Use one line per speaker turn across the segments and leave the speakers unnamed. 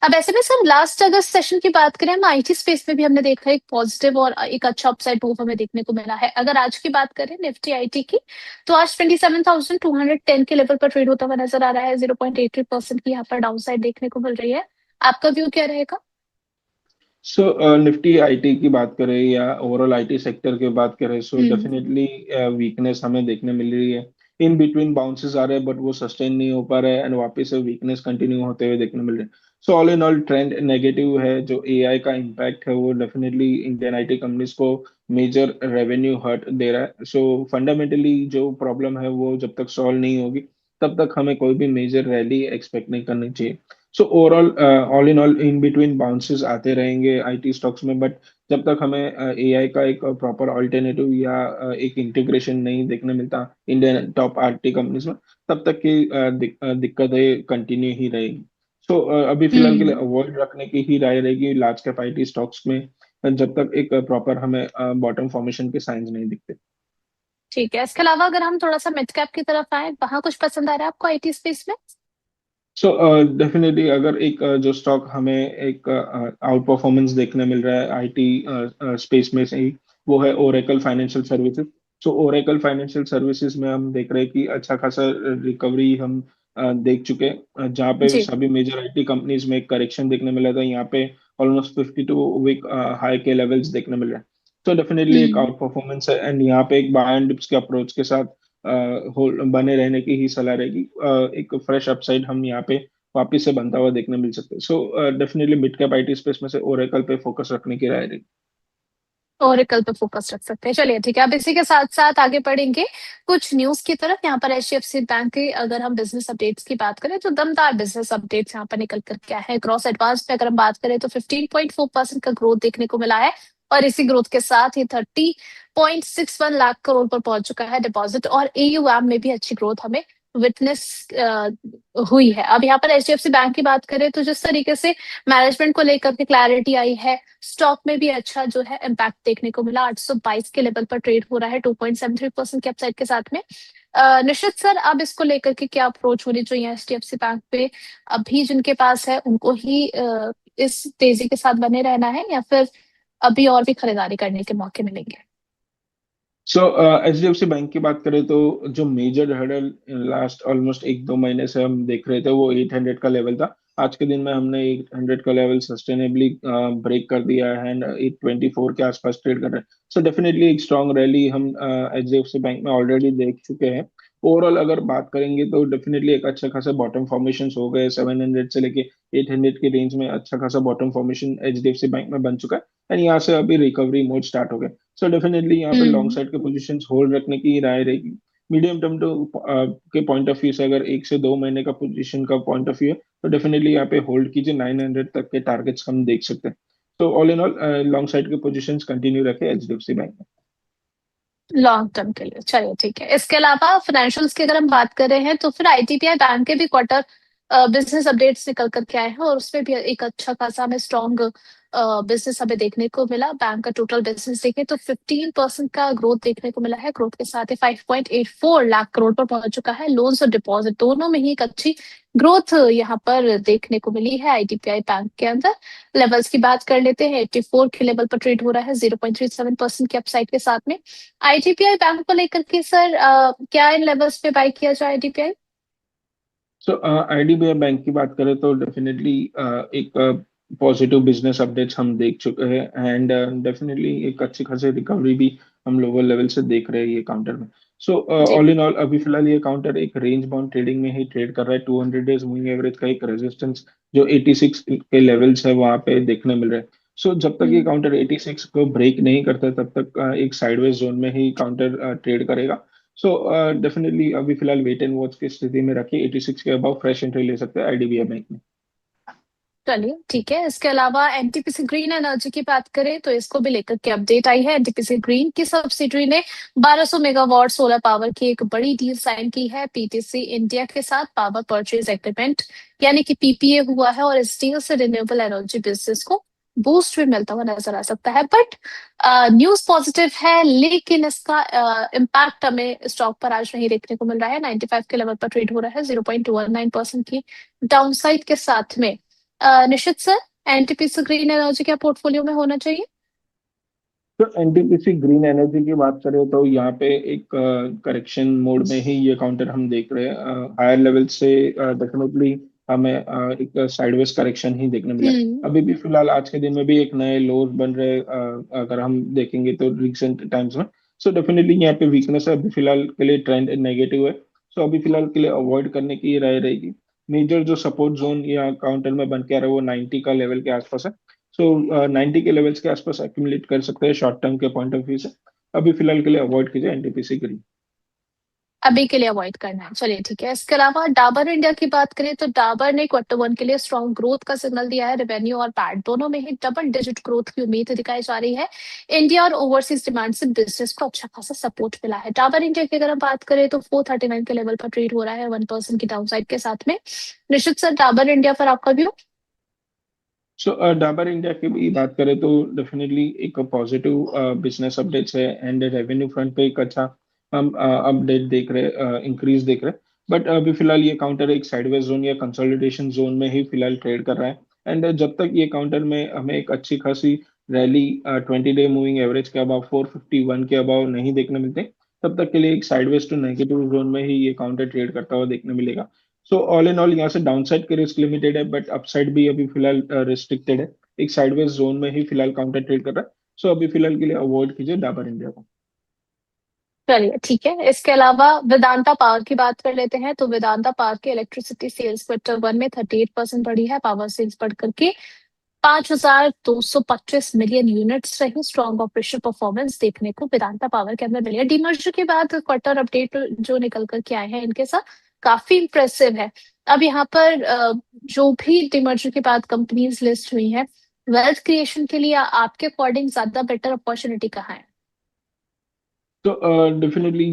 अब ऐसे में सर लास्ट अगर सेशन की बात करें, हम आईटी स्पेस में भी हमने देखा एक पॉजिटिव और एक अच्छा अपसाइड मूव हमें देखने को मिला है। अगर आज की बात करें निफ्टी आईटी की, तो आज 27,210 के लेवल पर ट्रेड होता हुआ नजर आ रहा है। 0.83% की यहाँ पर डाउन साइड देखने को मिल रही है। आपका व्यू क्या रहेगा?
सो निफ्टी आईटी की बात करें या ओवरऑल आईटी सेक्टर की बात करें, सो
हम्म।
डेफिनेटली वीकनेस हमें देखने मिल रही है। इन बिटवीन बाउंसेस आ रहे हैं, बट वो सस्टेन नहीं हो पा रहे हैं एंड वापस से वीकनेस कंटिन्यू होते हुए देखने मिल रहे हैं। So all in all trend negative है। जो एआई का इम्पैक्ट है वो डेफिनेटली इंडियन आईटी कंपनीज को मेजर रेवेन्यू हर्ट दे रहा है। सो फंडामेंटली जो प्रॉब्लम है वो जब तक सॉल्व नहीं होगी तब तक हमें कोई भी मेजर रैली एक्सपेक्ट नहीं करनी चाहिए। So overall all in all in between bounces आते रहेंगे आईटी स्टॉक्स में, बट जब तक हमें एआई का एक प्रॉपर ऑल्टरनेटिव या एक इंटीग्रेशन नहीं देखने मिलता इंडियन टॉप आईटी कंपनीज में, तब तक की दिक्कतें कंटिन्यू ही रहेगी। सो अभी फिलहाल के लिए
हम्म।
अवॉइड रखने की ही राय रहेगी लार्ज कैप आईटी स्टॉक्स में, जब तक एक प्रॉपर हमें बॉटम फॉर्मेशन के साइंस नहीं दिखते।
ठीक है, इसके अलावा अगर हम थोड़ा सा मिड कैप की तरफ आए, वहां कुछ पसंद आ रहा है आपको आईटी स्पेस में?
सो डेफिनेटली अगर एक जो स्टॉक हमें एक आउट परफॉर्मेंस देखने मिल रहा है आईटी स्पेस में से ही, वो है ओरेकल फाइनेंशियल सर्विसेज। सो ओरेकल फाइनेंशियल सर्विसेज में हम देख रहे हैं कि अच्छा खासा रिकवरी हम देख चुके हैं। जहाँ पे
जी।
सभी मेजर आईटी कंपनीज में एक करेक्शन देखने मिला था, यहाँ पे ऑलमोस्ट 52 वीक हाई के लेवल्स देखने मिल रहे हैं। तो डेफिनेटली एक
हम्म।
आउट परफॉर्मेंस है एंड यहाँ पे एक बाय एंड डिप्स के अप्रोच के साथ बने रहने की ही सलाह रहेगी। एक फ्रेश अपसाइड हम यहाँ पे वापिस से बनता हुआ देखने मिल सकते हैं। So definitely mid cap IT space में से ओरेकल पे फोकस रखने की राय रहेगी।
ओरेकल पे फोकस रख सकते हैं। चलिए ठीक है, अब इसी के साथ साथ आगे बढ़ेंगे कुछ न्यूज की तरफ। यहाँ पर एचडीएफसी बैंक के अगर हम बिजनेस अपडेट्स की बात करें, तो दमदार बिजनेस अपडेट्स यहाँ पर निकल कर क्या है। ग्रॉस एडवांस पे अगर हम बात करें तो 15.4% का ग्रोथ देखने को मिला है, और इसी ग्रोथ के साथ ही 30.61 लाख करोड़ पर पहुंच चुका है डिपॉजिट, और एयूएम में भी अच्छी ग्रोथ हमें विटनेस हुई है। अब यहाँ पर एचडीएफसी बैंक की बात करें तो जिस तरीके से मैनेजमेंट को लेकर के क्लैरिटी आई है, स्टॉक में भी अच्छा जो है इम्पैक्ट देखने को मिला। 822 के लेवल पर ट्रेड हो रहा है 2.73% के अपसाइड के साथ में। निश्चित सर, अब इसको लेकर के क्या अप्रोच होनी चाहिए एचडीएफसी बैंक पे? अभी जिनके पास है उनको ही इस तेजी के साथ बने रहना है, या फिर अभी और भी खरीदारी करने के मौके मिलेंगे?
So H D F C bank की बात करें तो जो मेजर हर्डल लास्ट ऑलमोस्ट एक दो महीने से हम देख रहे थे वो 800 का लेवल था। आज के दिन में हमने 800 का लेवल सस्टेनेबली ब्रेक कर दिया है एंड 824 के आसपास ट्रेड कर रहे हैं। सो डेफिनेटली एक स्ट्रॉन्ग रैली हम H D F C bank में ऑलरेडी देख चुके हैं। ओवरऑल अगर बात करेंगे तो डेफिनेटली एक अच्छा खासा बॉटम फॉर्मेशन हो गए। 700 से लेके 800 के रेंज में अच्छा खासा bottom formation H D F C bank में बन चुका है एंड यहाँ से अभी रिकवरी मोड स्टार्ट हो गया। सो डेफिनेटली यहाँ पे लॉन्ग
हम्म।
साइड के पोजीशंस होल्ड रखने की राय रहेगी। मीडियम टर्म टू के पॉइंट ऑफ व्यू से अगर 1 से 2 महीने का पोजीशन का पॉइंट ऑफ व्यू है तो डेफिनेटली यहाँ पे होल्ड कीजिए। 900 तक के टारगेट्स हम देख सकते हैं। तो all in all long side के पोजीशंस कंटिन्यू रखे एचडीएफसी बैंक में।
लॉन्ग टर्म के लिए चलिए ठीक है। इसके अलावा फाइनेंशियल्स की अगर हम बात कर रहे हैं, तो फिर आईटीबीआई बैंक के भी क्वार्टर बिजनेस अपडेट्स निकल करके आए हैं, और उसमें भी एक अच्छा खासा हमें स्ट्रॉन्ग बिजनेस हमें देखने को मिला। बैंक का टोटल बिजनेस देखें तो 15% का ग्रोथ देखने को मिला है। ग्रोथ के साथ ही 5.84 लाख करोड़ पर पहुंच चुका है। लोन्स और डिपॉजिट दोनों में ही एक अच्छी ग्रोथ यहाँ पर देखने को मिली है आईटीबीआई बैंक के अंदर। लेवल्स की बात कर लेते हैं, 84 के लेवल पर ट्रेड हो रहा है 0.37% के अपसाइड के साथ में। आईडीबीआई बैंक को लेकर के सर क्या इन लेवल्स पे बाय किया जाए आईडीबीआई?
सो आईडीबीआई बैंक की बात करें तो डेफिनेटली एक पॉजिटिव बिजनेस अपडेट्स हम देख चुके हैं एंड डेफिनेटली एक अच्छी खासी रिकवरी भी हम लोअर लेवल से देख रहे हैं ये काउंटर में। सो
जी।
ऑल इन ऑल अभी फिलहाल ये काउंटर एक रेंज बाउंड ट्रेडिंग में ही ट्रेड कर रहा है। 200 डेज मूविंग एवरेज का एक रेजिस्टेंस जो 86 के लेवल्स है वहां पे देखने मिल रहा है। सो जब तक ये
हम्म।
काउंटर 86 को ब्रेक नहीं करता तब तक एक साइडवेज जोन में ही काउंटर ट्रेड करेगा। सो डेफिनेटली अभी फिलहाल वेट एंड वॉच की स्थिति में रखिए। 86 के अबाव फ्रेश एंट्री ले सकते हैं आईडीबीआई बैंक में।
चलिए ठीक है, इसके अलावा एनटीपीसी ग्रीन एनर्जी की बात करें तो इसको भी लेकर के अपडेट आई है। एनटीपीसी ग्रीन की सब्सिडरी ने 1200 मेगावाट सोलर पावर की एक बड़ी डील साइन की है पीटीसी इंडिया के साथ। पावर परचेज एग्रीमेंट यानी कि पीपीए हुआ है, और इस डील से रिन्यूएबल एनर्जी बिजनेस को बूस्ट भी मिलता हुआ नजर आ सकता है। बट न्यूज पॉजिटिव है, लेकिन इसका इम्पैक्ट हमें स्टॉक पर आज नहीं देखने को मिल रहा है। 95 के लेवल पर ट्रेड हो रहा है 0.19% की डाउनसाइड के साथ में। निश्चित सर, एनटीपीसी ग्रीन एनर्जी क्या पोर्टफोलियो में होना चाहिए?
तो एनटीपीसी ग्रीन एनर्जी की बात करें तो यहाँ पे एक करेक्शन मोड में ही ये काउंटर हम देख रहे हैं। हायर लेवल से डेफिनेटली हमें एक साइडवेज करेक्शन ही देखने मिला है।
हम्म।
अभी भी फिलहाल आज के दिन में भी एक नए लोज बन रहे हैं, अगर हम देखेंगे तो रिसेंट टाइम्स में। सो डेफिनेटली यहाँ पे वीकनेस है, अभी फिलहाल के लिए ट्रेंड नेगेटिव है। सो अभी फिलहाल के लिए अवॉइड करने की राय रहेगी। मेजर जो सपोर्ट जोन या काउंटर में बन के आ रहा है वो 90 का लेवल के आसपास है। सो 90 के लेवल्स के आसपास एक्यूमुलेट कर सकते हैं शॉर्ट टर्म के पॉइंट ऑफ व्यू से। अभी फिलहाल के लिए अवॉइड कीजिए एनटीपीसी ग्रीन।
अभी के लिए अवॉइड करना है, चलिए ठीक है। इसके अलावा डाबर इंडिया की बात करें तो डाबर ने क्वार्टर 1 के लिए स्ट्रॉन्ग ग्रोथ का सिग्नल दिया है। रेवेन्यू और पैट दोनों में ही डबल डिजिट ग्रोथ की उम्मीद दिखाई जा रही है। इंडिया और ओवरसीज डिमांड से बिजनेस को अच्छा खासा सपोर्ट मिला है। डाबर इंडिया की अगर हम बात करें तो 439 के लेवल पर ट्रेड हो रहा है 1% की डाउनसाइड के साथ में। निश्चित सर, डाबर इंडिया पर आपका व्यू?
सो डाबर इंडिया की भी बात करें तो डेफिनेटली एक पॉजिटिव बिजनेस अपडेट्स है, एंड रेवेन्यू फ्रंट पे एक अच्छा हम अपडेट देख रहे, इंक्रीज देख रहे। बट अभी फिलहाल ये काउंटर एक साइडवेज जोन या कंसोलिडेशन जोन में ही फिलहाल ट्रेड कर रहा है। एंड जब तक ये काउंटर में हमें एक अच्छी खासी रैली 20 डे मूविंग एवरेज के अबाव 451 के अबाव नहीं देखने मिलते, तब तक के लिए एक साइडवेज टू नेगेटिव जोन में ही ये काउंटर ट्रेड करता हुआ देखने मिलेगा। सो ऑल इन ऑल यहाँ से डाउनसाइड के रिस्क लिमिटेड है, बट अपसाइड भी अभी फिलहाल रिस्ट्रिक्टेड है। एक साइडवेज जोन में ही फिलहाल काउंटर ट्रेड कर रहा है। सो अभी फिलहाल के लिए अवॉइड कीजिए डाबर इंडिया को।
चलिए ठीक है। इसके अलावा वेदांता पावर की बात कर लेते हैं तो वेदांता पावर की इलेक्ट्रिसिटी सेल्स क्वार्टर 1 में 38% बढ़ी है। पावर सेल्स बढ़ करके 5,225 मिलियन यूनिट्स रही। स्ट्रॉन्ग ऑपरेशनल परफॉर्मेंस देखने को वेदांता पावर के अंदर मिली है। डीमर्जर के बाद क्वार्टर अपडेट जो निकल करके आए हैं इनके साथ काफी इंप्रेसिव है। अब यहाँ पर जो भी डीमर्जर के बाद कंपनीज लिस्ट हुई हैं, वेल्थ क्रिएशन के लिए आपके अकॉर्डिंग ज्यादा बेटर अपॉर्चुनिटी कहाँ है?
तो डेफिनेटली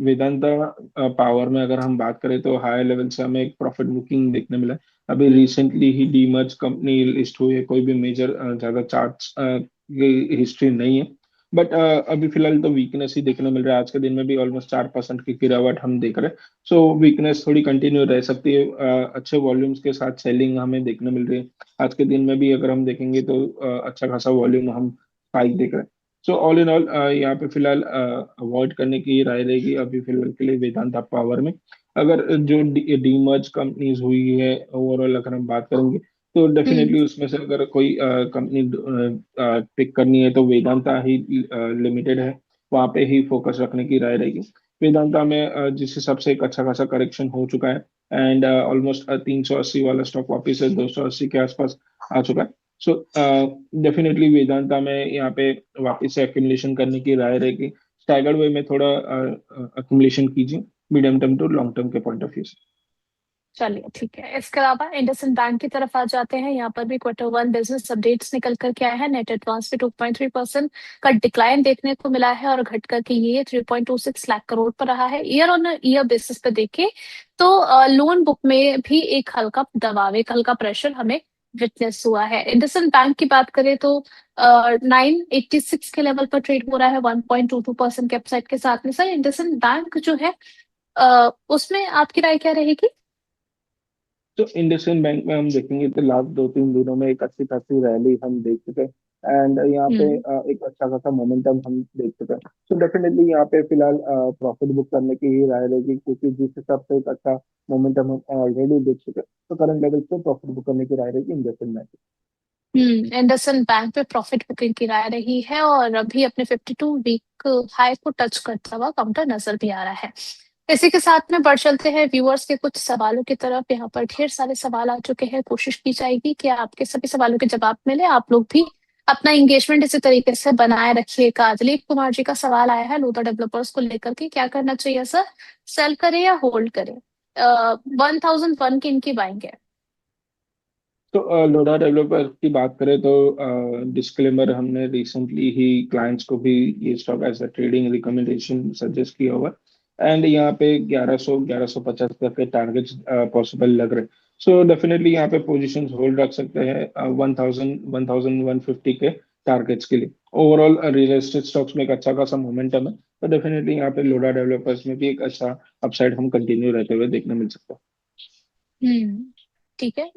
वेदांता पावर में अगर हम बात करें तो हायर लेवल से हमें एक प्रॉफिट बुकिंग देखने मिला है। अभी रिसेंटली ही डीमर्ज कंपनी लिस्ट हुई है, कोई भी मेजर ज्यादा चार्ट्स की हिस्ट्री नहीं है। बट अभी फिलहाल तो वीकनेस ही देखने मिल रहा है। आज के दिन में भी ऑलमोस्ट 4% की गिरावट हम देख रहे हैं। सो वीकनेस थोड़ी कंटिन्यू रह सकती है। अच्छे वॉल्यूम्स के साथ सेलिंग हमें देखने मिल रही है। आज के दिन में भी अगर हम देखेंगे तो अच्छा खासा वॉल्यूम हम स्पाइक देख रहे हैं। सो ऑल इन ऑल यहाँ पे फिलहाल अवॉइड करने की राय रहेगी अभी फिलहाल के लिए वेदांता पावर में। अगर जो डीमर्ज कंपनीज हुई है ओवरऑल अगर हम बात करेंगे तो
हम्म।
डेफिनेटली उसमें से अगर कोई कंपनी पिक करनी है तो वेदांता ही लिमिटेड है, वहाँ पे ही फोकस रखने की राय रहेगी। वेदांता में जिस हिसाब से एक अच्छा खासा करेक्शन हो चुका है, एंड ऑलमोस्ट 380 वाला स्टॉक वापस से 280 के आसपास आ चुका है। सो डेफिनेटली वेदांता में यहाँ पे वापस से एक्यूमुलेशन करने की राय रहेगी। स्टैगर्ड वे में थोड़ा एक्यूमुलेशन कीजिए medium term to long term के पॉइंट ऑफ व्यू से।
चलिए ठीक है। इसके अलावा इंडसइंड बैंक की तरफ आ जाते हैं। यहाँ पर भी क्वार्टर 1 बिजनेस अपडेट्स निकल करके आए हैं। नेट एडवांस पे 2.3% का डिक्लाइन देखने को मिला है और घट करके ये 3.26 लाख करोड़ पर रहा है। ईयर ऑन ईयर बेसिस पे देखें तो लोन बुक में भी एक हल्का दबाव, एक हल्का प्रेशर हमें विटनेस हुआ है। इंडसइंड बैंक की बात करें तो 986 के लेवल पर ट्रेड हो रहा है 1.22% के अपसाइड के साथ में। सर, इंडसइंड बैंक जो है उसमें आपकी राय क्या रहेगी?
तो इंडसइंड बैंक में हम देखेंगे तो लास्ट 2-3 दिनों में एक अच्छी खासी रैली हम देख चुके हैं, एंड यहाँ पे
हम्म।
एक अच्छा खासा मोमेंटम हम देख चुके हैं। तो डेफिनेटली यहाँ पे फिलहाल प्रॉफिट बुक करने की ही राय रहेगी, क्योंकि जिस हिसाब से एक अच्छा मोमेंटम हम ऑलरेडी देख चुके हैं, तो करंट लेवल पे प्रॉफिट बुक करने की राय रहेगी इंडसइंड बैंक।
इंडसइंड बैंक पे प्रॉफिट बुकिंग की राय रही है और अभी अपने 52 वीक हाई को टच करता हुआ काउंटर नजर भी आ रहा है। इसी के साथ में बढ़ चलते हैं व्यूअर्स के कुछ सवालों की तरफ। यहाँ पर ढेर सारे सवाल आ चुके हैं। कोशिश की जाएगी कि आपके सभी सवालों के जवाब मिले। आप लोग भी अपना एंगेजमेंट इसी तरीके से बनाए रखिएगा। दिलीप कुमार जी का सवाल आया है लोधा डेवलपर्स को लेकर के, क्या करना चाहिए सर? सेल करें या होल्ड करें? 1001 की इनकी बाइंग है।
तो लोडा डेवलपर की बात करें तो डिस्क्लेमर हमने रिसेंटली ही क्लाइंट्स को भी ये stock as a trading recommendation suggest किया हुआ, एंड यहाँ पे 1100 1150 तक के टारगेट्स पॉसिबल लग रहे। सो डेफिनेटली यहाँ पे पोजीशंस होल्ड रख सकते हैं 1150 के टारगेट्स के लिए। ओवरऑल रियल एस्टेट स्टॉक्स में एक अच्छा खासा मोमेंटम है, तो डेफिनेटली यहाँ पे लोडा डेवलपर्स में भी एक अच्छा अपसाइड हम कंटिन्यू रहते हुए देखने मिल सकता है।
हम्म। ठीक है।